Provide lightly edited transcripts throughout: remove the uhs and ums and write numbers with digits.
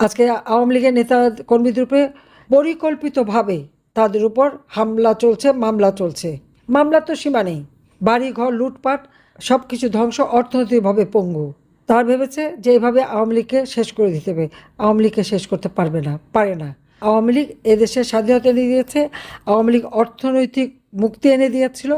আজকে আওয়ামী লীগের নেতা কর্মীদের উপরে পরিকল্পিতভাবে তাদের উপর হামলা চলছে, মামলা চলছে। মামলার তো সীমা নেই, বাড়ি ঘর লুটপাট, সব কিছু ধ্বংস, অর্থনৈতিকভাবে পঙ্গু। তার ভেবেছে যে এভাবে আওয়ামী লীগকে শেষ করে দিতে হবে। আওয়ামী লীগকে শেষ করতে পারবে না, পারে না। আওয়ামী লীগ এদেশের স্বাধীনতা এনে দিয়েছে, আওয়ামী লীগ অর্থনৈতিক মুক্তি এনে দিয়েছিল,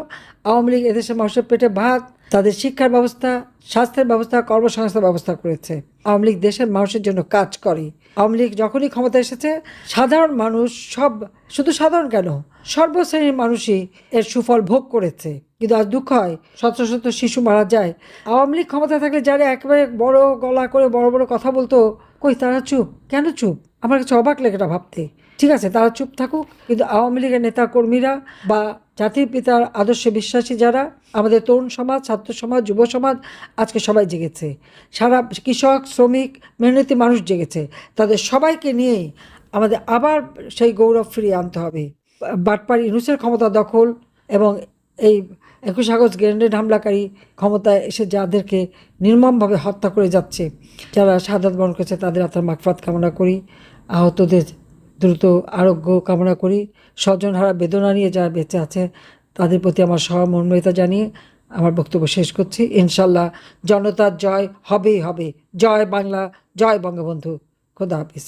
আওয়ামী লীগ এদেশের মানুষের পেটে ভাত, তাদের শিক্ষার ব্যবস্থা, স্বাস্থ্যের ব্যবস্থা, কর্মসংস্থান ব্যবস্থা করেছে। আওয়ামী লীগ দেশের মানুষের জন্য কাজ করে। আওয়ামী লীগ যখনই ক্ষমতা এসেছে, সাধারণ মানুষ সব, শুধু সাধারণ কেন, সর্বশ্রেণীর মানুষই এর সুফল ভোগ করেছে। কিন্তু আজ দুঃখ হয়, শত শত শিশু মারা যায়। আওয়ামী লীগ ক্ষমতা থাকলে যারা একেবারে বড় গলা করে বড় বড় কথা বলতো, কই তারা চুপ কেন? চুপ, আমার কাছে অবাক লাগে এটা ভাবতে। ঠিক আছে, তারা চুপ থাকুক, কিন্তু আওয়ামী লীগের নেতা কর্মীরা বা জাতির পিতার আদর্শে বিশ্বাসী যারা, আমাদের তরুণ সমাজ, ছাত্র সমাজ, যুব সমাজ, আজকে সবাই জেগেছে। সারা কৃষক, শ্রমিক, মেহনতি মানুষ জেগেছে। তাদের সবাইকে নিয়ে আমাদের আবার সেই গৌরব ফিরিয়ে আনতে হবে। বাটপার ইউনূসের ক্ষমতা দখল এবং এই ২১ আগস্ট গ্রেনেড হামলাকারী ক্ষমতায় এসে যাদেরকে নির্মমভাবে হত্যা করে যাচ্ছে, যারা শাহাদাত বরণ করেছে, তাদের আত্মার মাগফিরাত কামনা করি। আহতদের দ্রুত আরোগ্য কামনা করি। স্বজনহারা বেদনা নিয়ে যারা বেঁচে আছে, তাদের প্রতি আমার সহমর্মিতা জানিয়ে আমার বক্তব্য শেষ করছি। ইনশাল্লাহ জনতার জয় হবেই হবে। জয় বাংলা, জয় বঙ্গবন্ধু। খোদা হাফিজ।